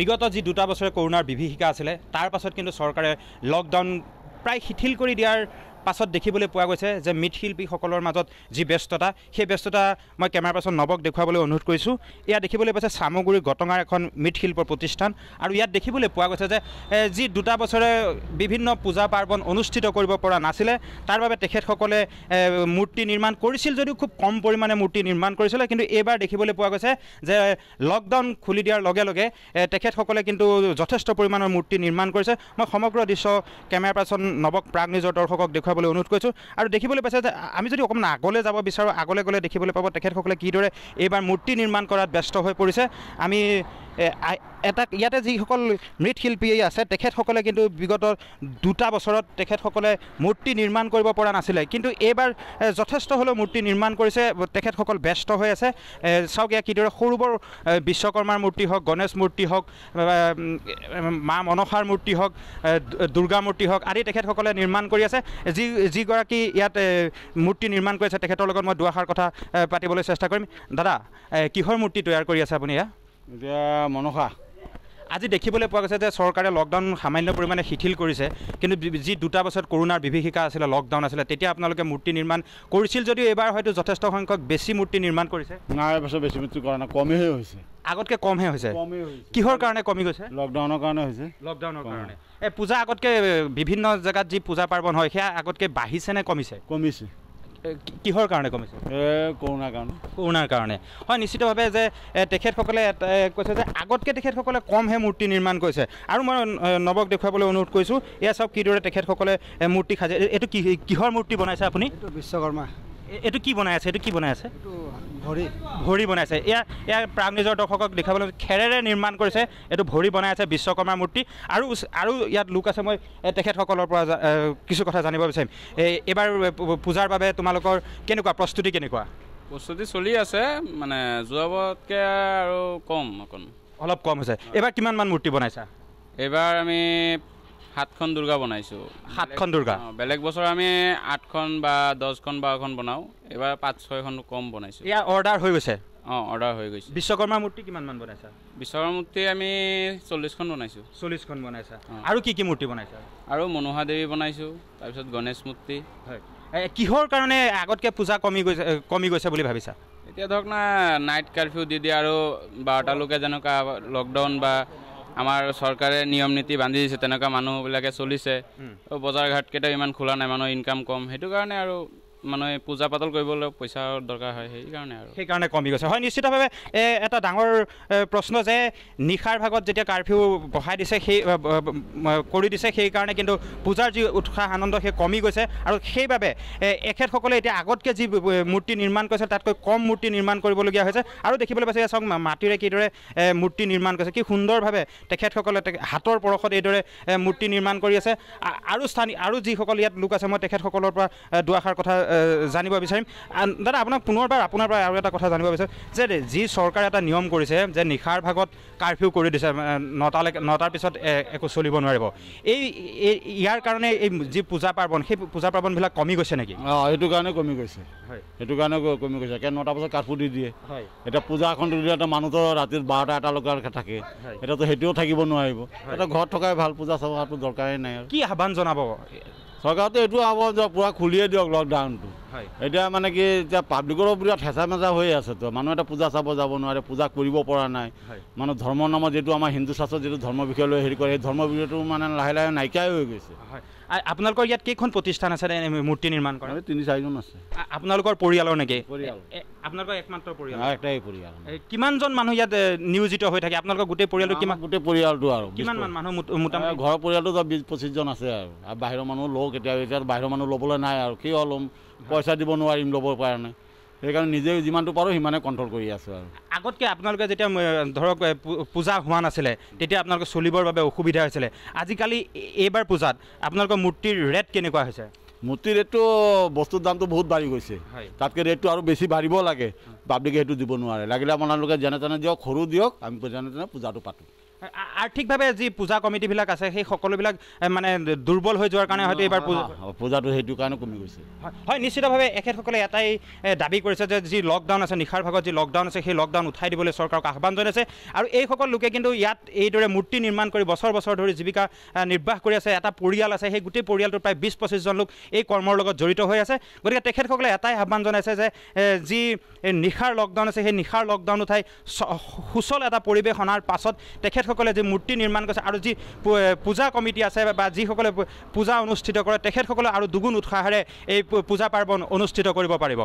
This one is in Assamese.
বিগত যি 2টা বছৰে কৰোনাৰ বিভীষিকা আছিলে তাৰ পাছত কিন্তু চৰকাৰে লকডাউন প্ৰায় শিথিল কৰি দিয়াৰ পাছত দেখিবলৈ পোৱা গৈছে যে মৃৎশিল্পীসকলৰ মাজত যি ব্যস্ততা সেই ব্যস্ততা মই কেমেৰা পাৰ্চন নৱক দেখুৱাবলৈ অনুৰোধ কৰিছোঁ। ইয়াত দেখিবলৈ পাইছে চামগুৰি গটঙাৰ এখন মৃৎশিল্প প্ৰতিষ্ঠান আৰু ইয়াত দেখিবলৈ পোৱা গৈছে যে যি 2টা বছৰে বিভিন্ন পূজা পাৰ্বণ অনুষ্ঠিত কৰিব পৰা নাছিলে তাৰ বাবে তেখেতসকলে মূৰ্তি নিৰ্মাণ কৰিছিল যদিও খুব কম পৰিমাণে মূৰ্তি নিৰ্মাণ কৰিছিলে, কিন্তু এইবাৰ দেখিবলৈ পোৱা গৈছে যে লকডাউন খুলি দিয়াৰ লগে লগে তেখেতসকলে কিন্তু যথেষ্ট পৰিমাণৰ মূৰ্তি নিৰ্মাণ কৰিছে। মই সমগ্ৰ দৃশ্য কেমেৰা পাৰ্চন নৱক প্ৰাগ নিজৰ দৰ্শকক দেখুৱাবলৈ অনুৰোধ কৰিছোঁ আৰু দেখিবলৈ পাইছে যে আমি যদি অকণমান আগলৈ যাব বিচাৰোঁ আগলৈ গ'লে দেখিবলৈ পাব তেখেতসকলে কিদৰে এইবাৰ মূৰ্তি নিৰ্মাণ কৰাত ব্যস্ত হৈ পৰিছে। আমি এটা ইয়াতে যিসকল মৃৎশিল্পী আছে তেখেতসকলে কিন্তু বিগত 2টা বছৰত তেখেতসকলে মূৰ্তি নিৰ্মাণ কৰিব পৰা নাছিলে, কিন্তু এইবাৰ যথেষ্ট হ'লেও মূৰ্তি নিৰ্মাণ কৰিছে। তেখেতসকল ব্যস্ত হৈ আছে। চাওক ইয়াত কিদৰে সৰু বৰ বিশ্বকৰ্মাৰ মূৰ্তি হওক, গণেশ মূৰ্তি হওক, মা মনসাৰ মূৰ্তি হওক, দুৰ্গা মূৰ্তি হওক আদি তেখেতসকলে নিৰ্মাণ কৰি আছে। যিগৰাকী ইয়াত মূৰ্তি নিৰ্মাণ কৰি আছে তেখেতৰ লগত মই দুআষাৰ কথা পাতিবলৈ চেষ্টা কৰিম। দাদা, কিহৰ মূৰ্তি তৈয়াৰ কৰি আছে আপুনি? এতিয়া মনসা। আজি দেখিবলৈ পোৱা গৈছে যে চৰকাৰে লকডাউন সামান্য পৰিমাণে শিথিল কৰিছে, কিন্তু যি 2টা বছৰত কৰোনাৰ বিভীষিকা আছিলে, লকডাউন আছিলে, তেতিয়া আপোনালোকে মূৰ্তি নিৰ্মাণ কৰিছিল যদিও এইবাৰ হয়তো যথেষ্ট সংখ্যক বেছি মূৰ্তি নিৰ্মাণ কৰিছে। নাই, এবছৰ বেছি মূৰ্তি কৰা নাই, কমেই হৈছে। আগতকৈ কমহে হৈছে। কিহৰ কাৰণে কমি গৈছে? লকডাউনৰ কাৰণে হৈছে। লকডাউনৰ কাৰণে। এই পূজা আগতকৈ বিভিন্ন জেগাত যি পূজা পাৰ্বণ হয় সেয়া আগতকৈ বাঢ়িছে নে কমিছে? কমিছে। কিহৰ কাৰণে কমিছে? কৰোণাৰ কাৰণে। কৰোণাৰ কাৰণে হয়, নিশ্চিতভাৱে যে তেখেতসকলে কৈছে যে আগতকৈ তেখেতসকলে কমহে মূৰ্তি নিৰ্মাণ কৰিছে। আৰু মই নৱক দেখুৱাবলৈ অনুৰোধ কৰিছোঁ। এয়া চাওক কিদৰে তেখেতসকলে মূৰ্তি সাজে। এইটো কিহৰ মূৰ্তি বনাইছে আপুনি? এইটো বিশ্বকৰ্মা। এইটো কি বনাই আছে? এইটো কি বনাই আছে? ভৰি বনাইছে। ইয়াৰ প্ৰাগ নিজৰ দৰ্শকক দেখাবলৈ খেৰেৰে নিৰ্মাণ কৰিছে। এইটো ভৰি বনাই আছে, বিশ্বকৰ্মাৰ মূৰ্তি। আৰু ইয়াত লোক আছে, মই তেখেতসকলৰ পৰা কিছু কথা জানিব বিচাৰিম। এইবাৰ পূজাৰ বাবে তোমালোকৰ কেনেকুৱা প্ৰস্তুতি? কেনেকুৱা প্ৰস্তুতি চলি আছে, মানে যোৱাবাৰতকৈ আৰু কম, অলপ কম হৈছে। এইবাৰ কিমানমান মূৰ্তি বনাইছা? এইবাৰ আমি 7খন দুৰ্গা বনাইছোঁ। 7খন দুৰ্গা? বেলেগ বছৰ আমি 8খন বা 10খন 12খন বনাওঁ, এইবাৰ 5-6খন কম বনাইছোঁ। ইয়াৰ অৰ্ডাৰ হৈ গৈছে? অৰ্ডাৰ হৈ গৈছে। বিশ্বকৰ্মাৰ মূৰ্তি কিমানমান বনাইছা? বিশ্বকৰ্মাৰ মূৰ্তি আমি 40খন বনাইছোঁ। 40খন বনাইছা। আৰু কি মূৰ্তি বনাইছা? আৰু মনোহা দেৱী বনাইছোঁ, তাৰপিছত গণেশ মূৰ্তি। হয়, কিহৰ কাৰণে আগতকৈ পূজা কমি গৈছে বুলি ভাবিছা? এতিয়া ধৰক না, নাইট কাৰফিউ দি দিয়ে আৰু 12টালৈকে যেনেকুৱা লকডাউন বা আমাৰ চৰকাৰে নিয়ম নীতি বান্ধি দিছে তেনেকুৱা মানুহবিলাকে চলিছে। বজাৰ ঘাটকেইটাও ইমান খোলা নাই, মানুহৰ ইনকাম কম, সেইটো কাৰণে আৰু মানুহে পূজা পাতল কৰিবলৈ পইচাৰ দৰকাৰ হয়, সেইকাৰণে কমি গৈছে। হয়, নিশ্চিতভাৱে এটা ডাঙৰ প্ৰশ্ন যে নিশাৰ ভাগত যেতিয়া কাৰফিউ বঢ়াই দিছে কৰি দিছে, সেইকাৰণে কিন্তু পূজাৰ যি উৎসাহ আনন্দ সেই কমি গৈছে। আৰু সেইবাবে এখেতসকলে এতিয়া আগতকৈ যি মূৰ্তি নিৰ্মাণ কৰিছে তাতকৈ কম মূৰ্তি নিৰ্মাণ কৰিবলগীয়া হৈছে। আৰু দেখিবলৈ পাইছে চাওক মাটিৰে কিদৰে মূৰ্তি নিৰ্মাণ কৰিছে, কি সুন্দৰভাৱে তেখেতসকলে হাতৰ পৰশত এইদৰে মূৰ্তি নিৰ্মাণ কৰি আছে। আৰু যিসকল ইয়াত লোক আছে মই তেখেতসকলৰ পৰা দুআষাৰ কথা জানিব বিচাৰিম। দাদা, আপোনাৰ পৰা আৰু এটা কথা জানিব বিচাৰিম যে যি চৰকাৰে এটা নিয়ম কৰিছে যে নিশাৰ ভাগত কাৰফিউ কৰি দিছে, 9টাৰ পিছত একো চলিব নোৱাৰিব, ইয়াৰ কাৰণে এই যি পূজা পাৰ্বণ সেই পূজা পাৰ্বণবিলাক কমি গৈছে নেকি? সেইটো কাৰণে কমি গৈছে। হয়, সেইটো কাৰণে কমি গৈছে। 9টা বজাত কাৰফিউ দি দিয়ে। হয়, এতিয়া পূজা এখন দিলে এটা মানুহতো ৰাতি 12টা-1টালৈকে থাকে, এতিয়াতো সেইটোও থাকিব নোৱাৰিব। এতিয়া ঘৰত থকাই ভাল, পূজা চাবটো দৰকাৰেই নাই। আৰু কি আহ্বান জনাব চৰকাৰতো? এইটো আহ্বান যে পূৰা খুলিয়ে দিয়ক লকডাউনটো। এতিয়া মানে কি, এতিয়া পাব্লিকৰো বিৰাট হেঁচা মেচা হৈ আছেতো, মানুহ এটা পূজা চাব যাব নোৱাৰে, পূজা কৰিব পৰা নাই। মানে ধৰ্মৰ নামত যিটো আমাৰ হিন্দু শাস্ত্ৰত যিটো ধৰ্মৰ বিষয় লৈ হেৰি কৰে, সেই ধৰ্মৰ বিষয়টো মানে লাহে লাহে নাইকিয়াই হৈ গৈছে। আপোনালোকৰ ইয়াত কেইখন প্ৰতিষ্ঠান আছে মূৰ্তি নিৰ্মাণ কৰা? 3-4জন আছে। আপোনালোকৰ পৰিয়ালৰ নেকি? পৰিয়াল। আপোনালোকৰ একমাত্ৰ পৰিয়াল? একটাই পৰিয়াল। কিমানজন মানুহ ইয়াত নিয়োজিত হৈ থাকে? আপোনালোকৰ গোটেই পৰিয়ালটো কিমান? গোটেই পৰিয়ালটো আৰু কিমানমান মানুহ মোটামুটি? ঘৰৰ পৰিয়ালটো 20-25জন আছে আৰু বাহিৰৰ মানুহ লওঁ কেতিয়াবা। এতিয়া বাহিৰৰ মানুহ ল'বলৈ নাই আৰু কিয় ল'ম, পইচা দিব নোৱাৰিম ল'বৰ কাৰণে, সেইকাৰণে নিজে যিমানটো পাৰোঁ সিমানে কণ্ট্ৰল কৰি আছোঁ। আৰু আগতকৈ আপোনালোকে যেতিয়া ধৰক পূজা হোৱা নাছিলে তেতিয়া আপোনালোকে চলিবৰ বাবে অসুবিধা হৈছিলে, আজিকালি এইবাৰ পূজাত আপোনালোকৰ মূৰ্তিৰ ৰেট কেনেকুৱা হৈছে? মূৰ্তিৰ ৰেটটো, বস্তুৰ দামটো বহুত বাঢ়ি গৈছে। তাতকৈ ৰেটটো আৰু বেছি বাঢ়িব লাগে, পাব্লিকে সেইটো দিব নোৱাৰে। লাগিলে আপোনালোকে যেনে তেনে দিয়ক, সৰু দিয়ক, আমি যেনে তেনে পূজাটো পাতোঁ। আৰ্থিকভাৱে যি পূজা কমিটিবিলাক আছে সেই সকলোবিলাক মানে দুৰ্বল হৈ যোৱাৰ কাৰণে হয়তো এইবাৰ পূজাটো সেইটো কাৰণে কমি গৈছে হয় নিশ্চিতভাৱে এখেতসকলে এটাই দাবী কৰিছে যে যি লকডাউন আছে নিশাৰ ভাগত যি লকডাউন আছে সেই লকডাউন উঠাই দিবলৈ চৰকাৰক আহ্বান জনাইছে আৰু এইসকল লোকে কিন্তু ইয়াত এইদৰে মূৰ্তি নিৰ্মাণ কৰি বছৰ বছৰ ধৰি জীৱিকা নিৰ্বাহ কৰি আছে এটা পৰিয়াল আছে সেই গোটেই পৰিয়ালটোৰ প্ৰায় 20-25 জন লোক এই কৰ্মৰ লগত জড়িত হৈ আছে গতিকে তেখেতসকলে এটাই আহ্বান জনাইছে যে যি নিশাৰ লকডাউন আছে সেই নিশাৰ লকডাউন উঠাই সুচল এটা পৰিৱেশ অনাৰ পাছত তেখেতসকলে যি মূৰ্তি নিৰ্মাণ কৰিছে আৰু যি পূজা কমিটি আছে বা যিসকলে পূজা অনুষ্ঠিত কৰে তেখেতসকলে আৰু দুগুণ উৎসাহেৰে এই পূজা পাৰ্বণ অনুষ্ঠিত কৰিব পাৰিব